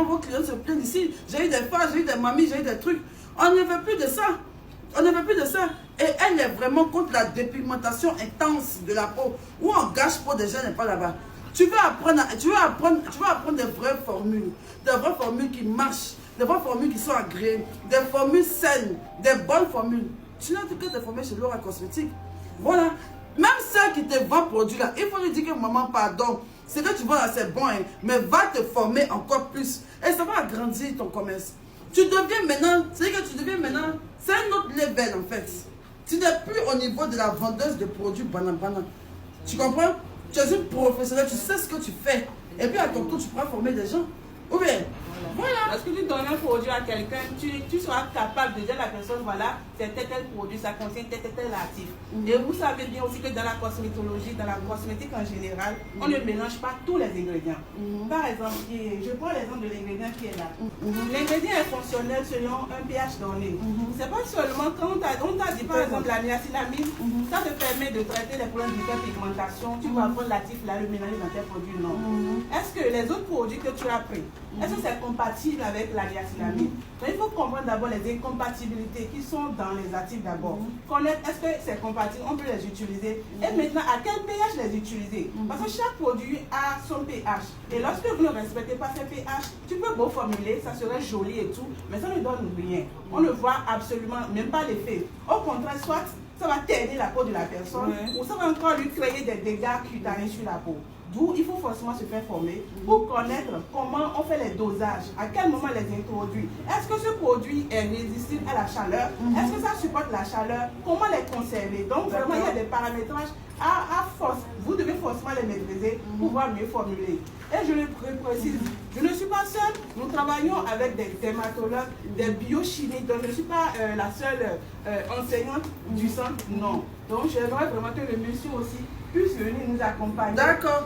souvent vos clients se plaignent ici. J'ai eu des femmes, j'ai eu des mamies, j'ai eu des trucs. On ne veut plus de ça. On ne veut plus de ça. Et elle est vraiment contre la dépigmentation intense de la peau. Où on gâche peau des gens n'est pas là-bas. Tu vas apprendre des vraies formules qui marchent, des vraies formules qui sont agréées, des formules saines, des bonnes formules. Tu n'as que des formules chez Laura Cosmétique. Voilà. Même celle qui te vend produit là, il faut lui dire que maman, pardon, c'est que tu vends là, c'est bon, hein, mais va te former encore plus. Et ça va agrandir ton commerce. Tu deviens maintenant, c'est que tu deviens maintenant, c'est un autre level en fait. Tu n'es plus au niveau de la vendeuse de produits banana. Tu comprends? Tu es une professionnelle, tu sais ce que tu fais. Et puis à ton tour, tu pourras former des gens. Ou bien, voilà. Parce que tu donnes un produit à quelqu'un, tu seras capable de dire à la personne, voilà, c'est tel produit, ça contient tel actif. Et vous savez bien aussi que dans la cosmétologie, dans la cosmétique en général, on ne mélange pas tous les ingrédients. Par exemple, je prends l'exemple de l'ingrédient qui est là. L'ingrédient est fonctionnel selon un pH donné. C'est pas seulement quand on t'a dit par exemple la niacinamide, ça te permet de traiter les problèmes d'hyperpigmentation, tu vas prendre l'actif là, le mélanger dans tes produits, non. Est-ce que les autres produits que tu as pris, est-ce que c'est compatible avec la niacinamide? Il faut comprendre d'abord les incompatibilités qui sont dans les actifs d'abord. Connaître est-ce que c'est compatible, on peut les utiliser. Et maintenant, à quel pH les utiliser? Parce que chaque produit a son pH. Et lorsque vous ne respectez pas ces pH, tu peux beau formuler, ça serait joli et tout, mais ça ne donne rien. On ne voit absolument même pas l'effet. Au contraire, soit ça va ternir la peau de la personne, ou ça va encore lui créer des dégâts cutanés sur la peau. D'où il faut forcément se faire former pour connaître comment on fait les dosages, à quel moment les introduire. Est-ce que ce produit est résistible à la chaleur? Est-ce que ça supporte la chaleur? Comment les conserver? Donc vraiment, il y a des paramétrages à force. Vous devez forcément les maîtriser pour pouvoir mieux formuler. Et je le précise, je ne suis pas seule. Nous travaillons avec des dermatologues, des biochimistes. Donc je ne suis pas la seule enseignante du centre, non. Donc j'aimerais vraiment que le monsieur aussi puisse venir nous accompagner. D'accord.